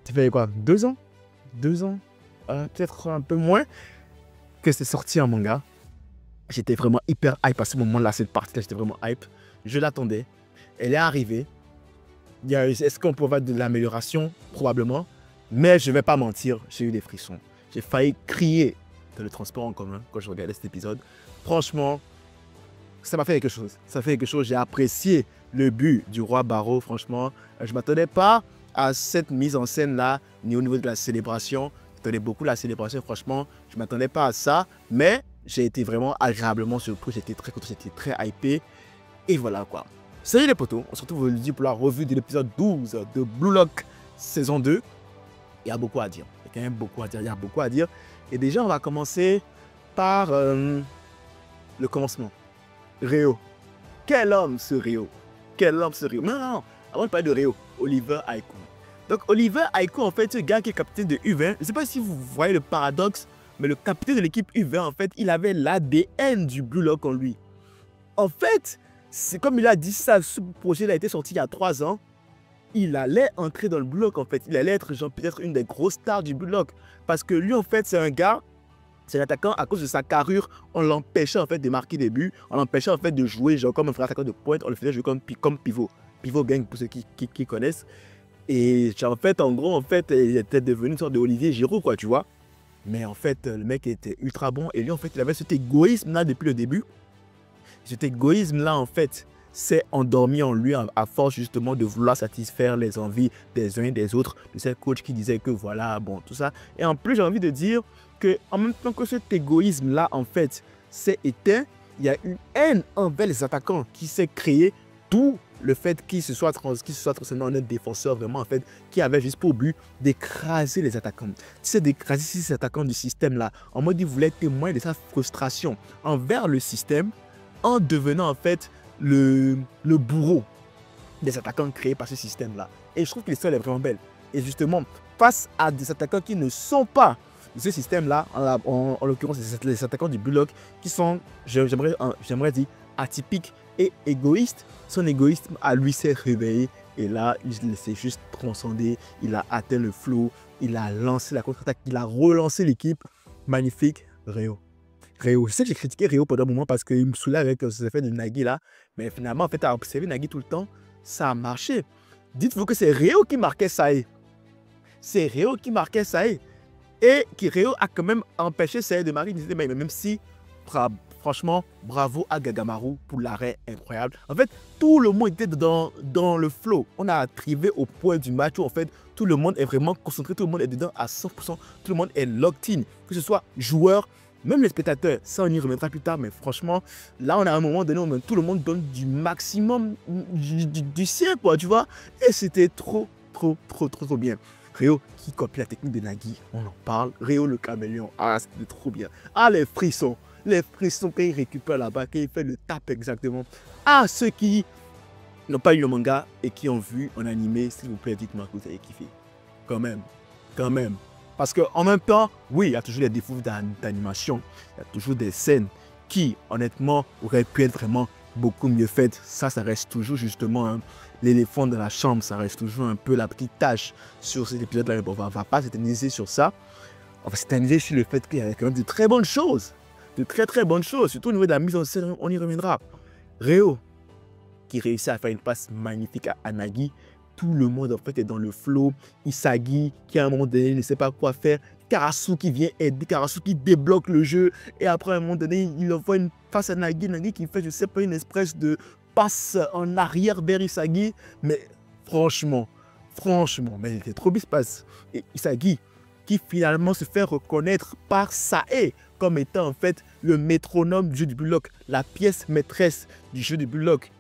Ça fait quoi, 2 ans? 2 ans, peut-être un peu moins, que c'est sorti en manga. J'étais vraiment hyper hype à ce moment-là, cette partie-là, j'étais vraiment hype. Je l'attendais. Elle est arrivée. Est-ce qu'on peut avoir de l'amélioration? Probablement. Mais je ne vais pas mentir, j'ai eu des frissons. J'ai failli crier dans le transport en commun quand je regardais cet épisode. Franchement, ça m'a fait quelque chose. Ça fait quelque chose. J'ai apprécié le but du roi Barreau. Franchement, je ne m'attendais pas à cette mise en scène-là, ni au niveau de la célébration. J'attendais beaucoup la célébration. Franchement, je ne m'attendais pas à ça. Mais j'ai été vraiment agréablement surpris. J'étais très content, j'étais très hypé. Et voilà quoi. Salut les potos, on se retrouve aujourd'hui pour la revue de l'épisode 12 de Blue Lock saison 2. Il y a beaucoup à dire. Il y a quand même beaucoup à dire. Il y a beaucoup à dire. Et déjà, on va commencer par le commencement. Ryo. Quel homme ce Ryo. Quel homme ce Ryo. Non. Avant de parler de Ryo, Oliver Haiku. Donc Oliver Haiku, en fait, ce gars qui est capitaine de U20. Je ne sais pas si vous voyez le paradoxe, mais le capitaine de l'équipe U20, en fait, il avait l'ADN du Blue Lock en lui. En fait, c'est comme il a dit ça, ce projet a été sorti il y a 3 ans. Il allait entrer dans le Blue Lock, en fait. Il allait être peut-être une des grosses stars du Blue Lock. Parce que lui, en fait, c'est un gars, c'est un attaquant, à cause de sa carrure, on l'empêchait en fait de marquer des buts. On l'empêchait en fait de jouer genre comme un frère attaquant de pointe. On le faisait jouer comme pivot. Pivot gang pour ceux qui connaissent. Et en fait, en gros, en fait, il était devenu une sorte de Olivier Giroud, quoi, tu vois. Mais en fait, le mec était ultra bon. Et lui, en fait, il avait cet égoïsme-là depuis le début. Cet égoïsme-là, en fait, s'est endormi en lui à force justement de vouloir satisfaire les envies des uns et des autres, de ces coachs qui disaient que voilà, bon, tout ça. Et en plus, j'ai envie de dire que en même temps que cet égoïsme-là, en fait, s'est éteint, il y a une haine envers les attaquants qui s'est créée, tout le fait qu'il se soit transformé en un défenseur vraiment, en fait, qui avait juste pour but d'écraser les attaquants. Tu sais, d'écraser ces attaquants du système-là. En mode, il voulait témoigner de sa frustration envers le système, en devenant en fait le bourreau des attaquants créés par ce système-là. Et je trouve que l'histoire est vraiment belle. Et justement, face à des attaquants qui ne sont pas de ce système-là, en l'occurrence les attaquants du Blue Lock, qui sont, j'aimerais dire, atypiques et égoïstes, son égoïsme à lui s'est réveillé. Et là, il s'est juste transcendé, il a atteint le flow, il a lancé la contre-attaque, il a relancé l'équipe. Magnifique, Ryo. Ryo. Je sais que j'ai critiqué Ryo pendant un moment parce qu'il me saoulait avec ses effets de Nagi là. Mais finalement, en fait, à observer Nagi tout le temps, ça a marché. Dites-vous que c'est Ryo qui marquait Sae. C'est Ryo qui marquait Sae. Et qui Ryo a quand même empêché Sae de marquer. Mais même si, franchement, bravo à Gagamaru pour l'arrêt incroyable. En fait, tout le monde était dans le flow. On a arrivé au point du match où en fait, tout le monde est vraiment concentré, tout le monde est dedans à 100%. Tout le monde est locked in. Que ce soit joueur, même les spectateurs, ça on y reviendra plus tard, mais franchement, là on a un moment donné où tout le monde donne du maximum du sien, quoi, tu vois. Et c'était trop bien. Ryo qui copie la technique de Nagi, on en parle. Ryo le caméléon, ah c'était trop bien. Ah les frissons quand il récupère la balle, quand il fait le tap exactement. Ah ceux qui n'ont pas eu le manga et qui ont vu en animé, s'il vous plaît, dites-moi que vous avez kiffé. Quand même. Parce qu'en même temps, oui, il y a toujours des défauts d'animation. Il y a toujours des scènes qui, honnêtement, auraient pu être vraiment beaucoup mieux faites. Ça reste toujours justement hein, l'éléphant dans la chambre. Ça reste toujours un peu la petite tâche sur cet épisode-là. On ne va pas s'éterniser sur ça. On va s'éterniser sur le fait qu'il y a quand même de très bonnes choses. De très bonnes choses. Surtout au niveau de la mise en scène, on y reviendra. Ryo, qui réussit à faire une passe magnifique à Nagi. Tout le monde en fait est dans le flow. Isagi qui à un moment donné ne sait pas quoi faire. Karasu qui vient aider, Karasu qui débloque le jeu. Et après à un moment donné, il envoie une passe à Nagi. Nagi qui fait, je sais pas, une espèce de passe en arrière vers Isagi. Mais franchement, mais il était trop bien ce passe. Et Isagi qui finalement se fait reconnaître par Sae comme étant en fait le métronome du jeu du Blue Lock, la pièce maîtresse du jeu du Blue Lock.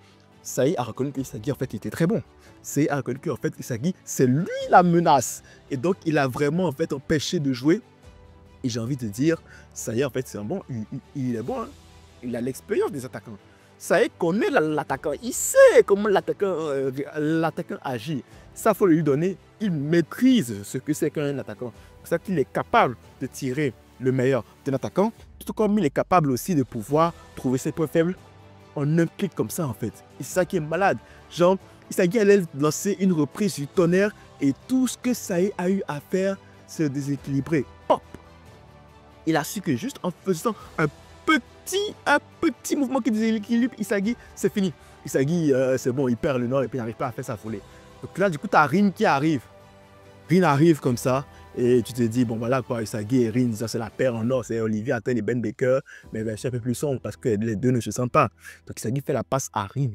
Sae a reconnu que Isagi en fait était très bon. C'est à reconnu qu'en fait Isagi, c'est lui la menace. Et donc il a vraiment en fait empêché de jouer. Et j'ai envie de dire, ça y est en fait c'est un bon, il est bon. Hein. Il a l'expérience des attaquants. Ça y est, connaît l'attaquant. Il sait comment l'attaquant agit. Ça faut lui donner. Il maîtrise ce que c'est qu'un attaquant. C'est ça qu'il est capable de tirer le meilleur d'un attaquant. Tout comme il est capable aussi de pouvoir trouver ses points faibles en un clic comme ça en fait. Et c'est ça qui est malade. Genre, Isagi allait lancer une reprise du tonnerre et tout ce que Sae a eu à faire, c'est déséquilibrer. Hop! Il a su que juste en faisant un petit mouvement qui déséquilibre Isagi, c'est fini. Isagi, c'est bon, il perd le nord et puis il n'arrive pas à faire sa volée. Donc là, du coup, tu as Rin qui arrive. Rin arrive comme ça. Et tu te dis, bon voilà quoi, Isagi et Rin, ça c'est la paire en or, c'est Olivier Atten et Ben Baker, mais version un peu plus sombre parce que les deux ne se sentent pas. Donc Isagi fait la passe à Rin.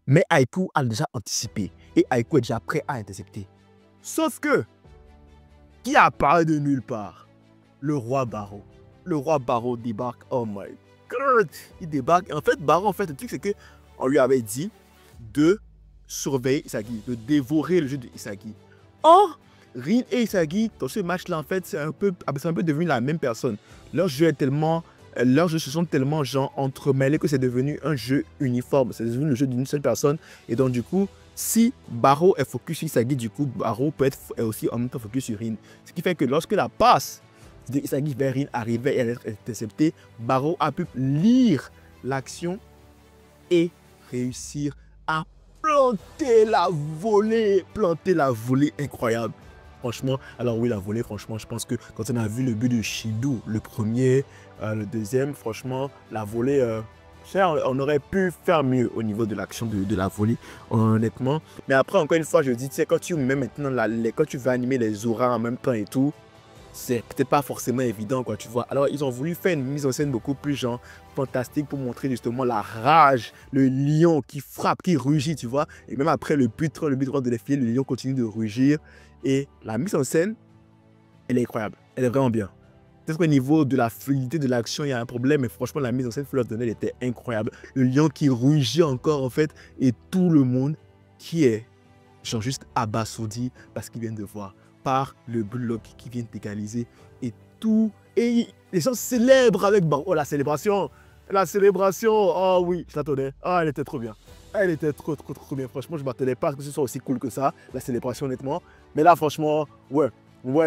Mais Aiku a déjà anticipé et Aiku est déjà prêt à intercepter. Sauf que, qui apparaît de nulle part? Le roi Barreau. Le roi Barreau débarque, oh my god, il débarque. En fait, Barreau, en fait, le truc c'est que on lui avait dit de surveiller Isagi, de dévorer le jeu de Isagi. Or, Rin et Isagi, dans ce match-là, en fait, c'est un peu devenu la même personne. Leurs jeux se sont tellement genre entremêlés que c'est devenu un jeu uniforme. C'est devenu le jeu d'une seule personne. Et donc, du coup, si Barreau est focus sur Isagi, du coup, Barreau peut être aussi en même temps focus sur Rin. Ce qui fait que lorsque la passe de Isagi vers Rin arrivait et allait être interceptée, Barreau a pu lire l'action et réussir à planter la volée incroyable. Franchement, alors oui, la volée, franchement, je pense que quand on a vu le but de Shido, le premier, le deuxième, franchement, la volée, on aurait pu faire mieux au niveau de l'action de la volée, honnêtement. Mais après, encore une fois, je dis, tu sais, quand tu mets maintenant, quand tu vas animer les auras en même temps et tout, c'est peut-être pas forcément évident, quoi, tu vois. Alors, ils ont voulu faire une mise en scène beaucoup plus, genre, fantastique pour montrer justement la rage, le lion qui frappe, qui rugit, tu vois. Et même après le but droit de défiler, le lion continue de rugir. Et la mise en scène, elle est incroyable. Elle est vraiment bien. Peut-être qu'au niveau de la fluidité de l'action, il y a un problème, mais franchement, la mise en scène, faut leur donner, elle était incroyable. Le lion qui rugit encore, en fait, et tout le monde qui est, genre, juste abasourdi parce qu'ils viennent de voir par le bloc qui vient d'égaliser et tout. Et les gens célèbrent avec Barreau. Oh, la célébration, oh oui, je l'attendais. Oh, elle était trop bien. Elle était trop bien. Franchement, je ne m'attendais pas à ce que ce soit aussi cool que ça, la célébration, honnêtement. Mais là, franchement, ouais,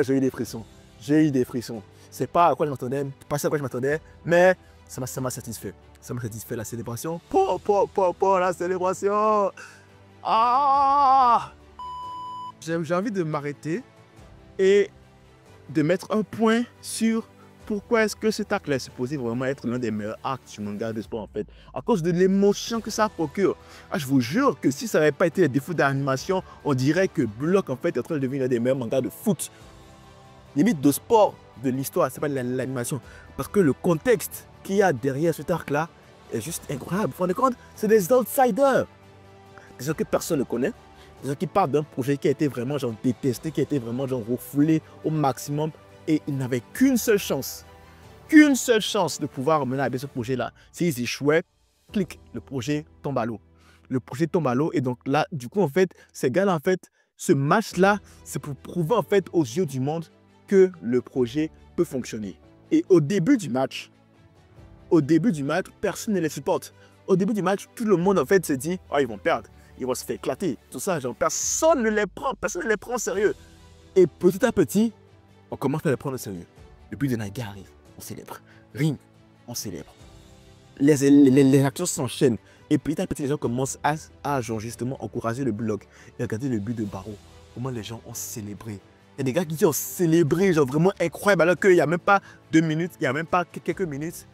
j'ai eu des frissons. C'est pas à quoi je m'attendais, pas à quoi je m'attendais, mais ça m'a satisfait. Ça m'a satisfait, la célébration. La célébration. Ah! J'ai envie de m'arrêter et de mettre un point sur pourquoi est-ce que cet arc-là est supposé vraiment être l'un des meilleurs arcs du manga de sport en fait. À cause de l'émotion que ça procure. Ah, je vous jure que si ça n'avait pas été les défauts d'animation, on dirait que Block en fait est en train de devenir l'un des meilleurs mangas de foot. Limite de sport de l'histoire, c'est pas l'animation. Parce que le contexte qu'il y a derrière cet arc-là est juste incroyable. Vous vous rendez compte? C'est des outsiders. Des gens que personne ne connaît. Des gens qui parlent d'un projet qui a été vraiment genre détesté, qui a été vraiment genre refoulé au maximum. Et ils n'avaient qu'une seule chance de pouvoir mener à bien ce projet-là. S'ils échouaient, clic, le projet tombe à l'eau. Le projet tombe à l'eau et donc là, du coup, en fait, ces gars-là, en fait, ce match-là, c'est pour prouver en fait aux yeux du monde que le projet peut fonctionner. Et au début du match, personne ne les supporte. Au début du match, tout le monde en fait se dit, oh, ils vont perdre, ils vont se faire éclater, tout ça, genre personne ne les prend au sérieux. Et petit à petit, on commence à les prendre au sérieux. Le but de Naga arrive, on célèbre. Ring, on célèbre. Les actions s'enchaînent. Et petit à petit, les gens commencent à genre justement encourager le bloc. Et regarder le but de Barreau. Comment les gens ont célébré. Il y a des gars qui ont célébré, genre vraiment incroyable. Alors qu'il n'y a même pas 2 minutes, il n'y a même pas quelques minutes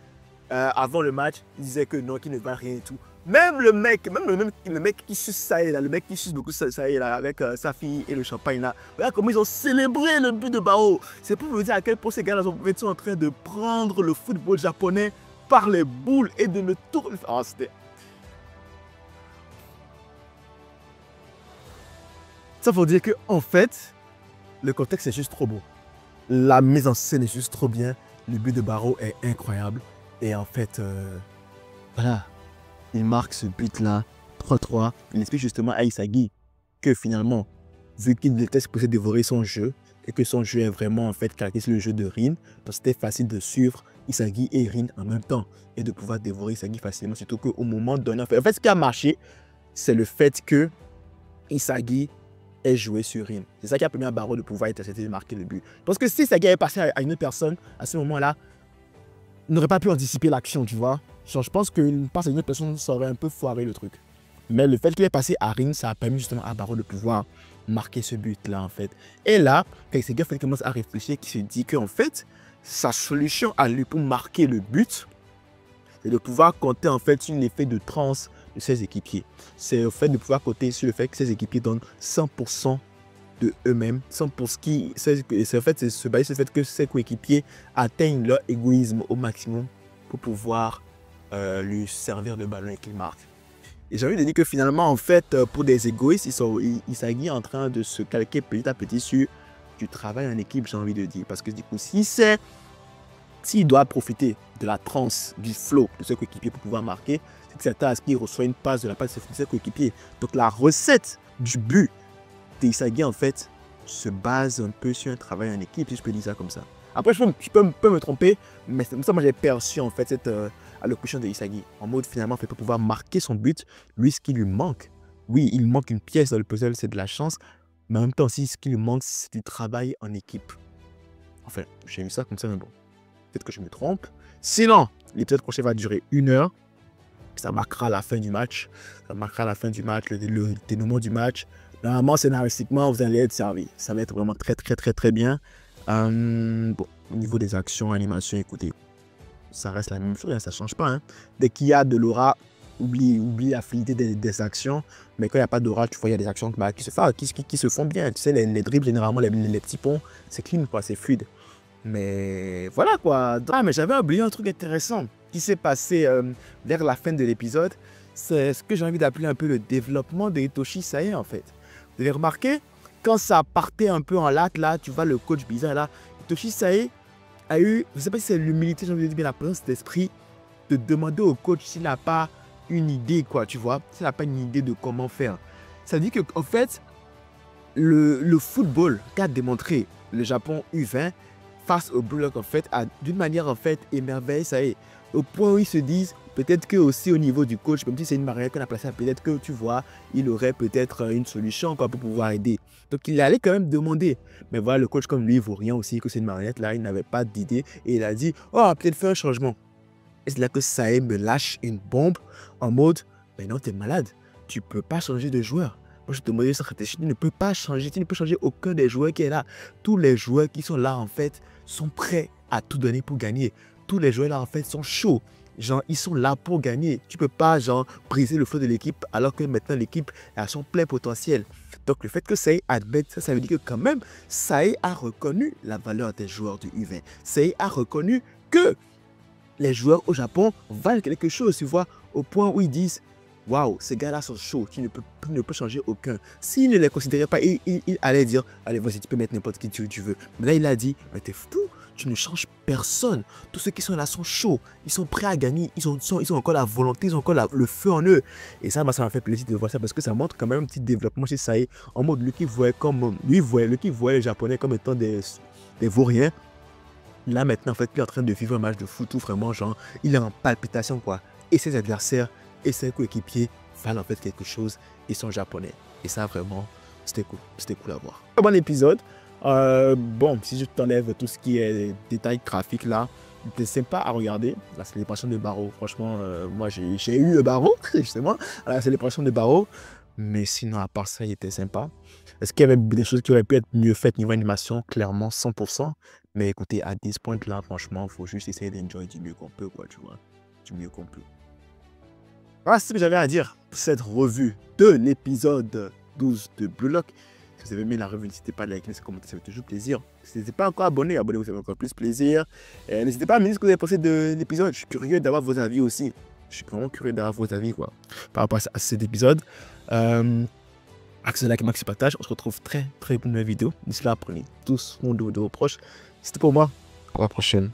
avant le match, ils disaient que non, qu'il ne va rien et tout. Même le mec qui suce ça et là, le mec qui suce beaucoup ça et là, avec sa fille et le champagne là. Regarde comment ils ont célébré le but de Barreau. C'est pour vous dire à quel point ces gars-là sont en train de prendre le football japonais par les boules et de le tourner. Oh, c'était... Ça veut dire que en fait, le contexte est juste trop beau. La mise en scène est juste trop bien. Le but de Barreau est incroyable. Et en fait, voilà, il marque ce but-là, 3-3. Il explique justement à Isagi que finalement, vu qu'il était supposé dévorer son jeu, et que son jeu est vraiment en fait caractérisé le jeu de Rin, parce que c'était facile de suivre Isagi et Rin en même temps, et de pouvoir dévorer Isagi facilement, surtout qu'au moment donné, en fait, ce qui a marché, c'est le fait que Isagi ait joué sur Rin. C'est ça qui a permis à Barreau de pouvoir intercepter et marquer le but. Parce que si Isagi avait passé à une autre personne, à ce moment-là, n'aurait pas pu anticiper l'action, tu vois. Genre, je pense qu'une part d'une autre personne, ça aurait un peu foiré le truc. Mais le fait qu'il ait passé à Rin, ça a permis justement à Barreau de pouvoir marquer ce but-là, en fait. Et là, quand Isagi en fait, commence à réfléchir, qu'il se dit qu'en fait, sa solution à lui pour marquer le but, c'est de pouvoir compter en fait sur l'effet de transe de ses équipiers. C'est au fait de pouvoir compter sur le fait que ses équipiers donnent 100% de eux-mêmes, 100% qui, c'est en fait, c'est se baser sur le fait que ses coéquipiers atteignent leur égoïsme au maximum pour pouvoir lui servir le ballon et qu'il marque. Et j'ai envie de dire que finalement, en fait, pour des égoïstes, Isagi est en train de se calquer petit à petit sur du travail en équipe, j'ai envie de dire. Parce que du coup, s'il doit profiter de la transe, du flow de ses coéquipiers pour pouvoir marquer, c'est que c'est à ce qu'il reçoit une passe de la part de ses coéquipiers. Donc la recette du but d'Isagi, en fait, se base un peu sur un travail en équipe, si je peux dire ça comme ça. Après, je peux me tromper, mais c'est comme ça que moi j'ai perçu en fait cette allocution de Isagi. En mode, finalement, fait pour pouvoir marquer son but, lui, ce qui lui manque, oui, il manque une pièce dans le puzzle, c'est de la chance, mais en même temps aussi, ce qui lui manque, c'est du travail en équipe. Enfin, j'ai vu ça comme ça, mais bon, peut-être que je me trompe. Sinon, l'épisode prochain va durer 1 heure. Ça marquera la fin du match. Ça marquera la fin du match, le dénouement du match. Normalement, scénaristiquement, vous allez être servi. Ça va être vraiment très bien. Bon, au niveau des actions, animations, écoutez, ça reste la même chose, hein, ça ne change pas. Hein. Dès qu'il y a de l'aura, oublie la fluidité des actions. Mais quand il n'y a pas d'aura, tu vois, il y a des actions qui se font bien. Tu sais, les dribbles, généralement, les petits ponts, c'est clean, quoi, c'est fluide. Mais voilà, quoi. Ah, mais j'avais oublié un truc intéressant qui s'est passé vers la fin de l'épisode. C'est ce que j'ai envie d'appeler un peu le développement de Hitoshi Sae, en fait. Vous avez remarqué, quand ça partait un peu en latte, là, tu vois le coach bizarre, là, Hitoshi Sae a eu, je ne sais pas si c'est l'humilité, j'ai envie de dire, mais la présence d'esprit de demander au coach s'il n'a pas une idée, quoi, tu vois, s'il n'a pas une idée de comment faire. Ça veut dire qu'en fait, le football qu'a démontré le Japon U20 face au Blue Lock, en fait, a d'une manière, en fait, émerveillé, ça y est, au point où ils se disent, peut-être que aussi au niveau du coach, même si c'est une marionnette qu'on a placée, peut-être que, tu vois, il aurait peut-être une solution, quoi, pour pouvoir aider. Donc, il allait quand même demander. Mais voilà, le coach, comme lui, il ne vaut rien aussi, que c'est une marionnette, là, il n'avait pas d'idée, et il a dit, oh, peut-être faire un changement. Et c'est là que Sae me lâche une bombe en mode, mais non, t'es malade, tu peux pas changer de joueur. Moi, je te demande ça, tu ne peux pas changer, tu ne peux changer aucun des joueurs qui est là. Tous les joueurs qui sont là, en fait, sont prêts à tout donner pour gagner. Tous les joueurs là, en fait, sont chauds. Genre, ils sont là pour gagner. Tu ne peux pas, genre, briser le flot de l'équipe alors que maintenant, l'équipe est à son plein potentiel. Donc, le fait que Sae admette ça, ça veut dire que quand même, Sae a reconnu la valeur des joueurs du U20. Sae a reconnu que les joueurs au Japon valent quelque chose, tu vois, au point où ils disent waouh, ces gars-là sont chauds, tu ne peux changer aucun. S'il ne les considérait pas, il allait dire allez, vas-y, tu peux mettre n'importe qui tu veux. Mais là, il a dit mais t'es fou, tu ne changes personne. Tous ceux qui sont là sont chauds, ils sont prêts à gagner, ils ont encore la volonté, ils ont encore le feu en eux. Et ça m'a fait plaisir de voir ça parce que ça montre quand même un petit développement chez Sae. En mode, lui qui voyait les Japonais comme étant des vauriens. Là maintenant, en fait, il est en train de vivre un match de foot où vraiment, genre, il est en palpitation, quoi. Et ses adversaires et ses coéquipiers valent en fait quelque chose. Ils sont japonais. Et ça, vraiment, c'était cool. C'était cool à voir. Un bon épisode. Bon, si je t'enlève tout ce qui est détails graphiques là, c'était sympa à regarder. La célébration de Barreau, franchement, moi j'ai eu le Barreau, justement, à la célébration de Barreau. Mais sinon, à part ça, il était sympa. Est-ce qu'il y avait des choses qui auraient pu être mieux faites niveau animation? Clairement, 100%. Mais écoutez, à 10 points là, franchement, il faut juste essayer d'enjoy du mieux qu'on peut, quoi, tu vois. Du mieux qu'on peut. Voilà, c'est ce que j'avais à dire pour cette revue de l'épisode 12 de Blue Lock. Si vous avez aimé la revue, n'hésitez pas à liker, commenter, ça fait toujours plaisir. Si vous n'êtes pas encore abonné, abonnez-vous, ça fait encore plus plaisir. N'hésitez pas à me dire ce que vous avez pensé de l'épisode. Je suis curieux d'avoir vos avis aussi. Je suis vraiment curieux d'avoir vos avis, quoi, par rapport à cet épisode. Accès, like, max, partage. On se retrouve très, très pour une nouvelle vidéo. D'ici là, prenez tous soin de vos proches. C'était pour moi. À la prochaine.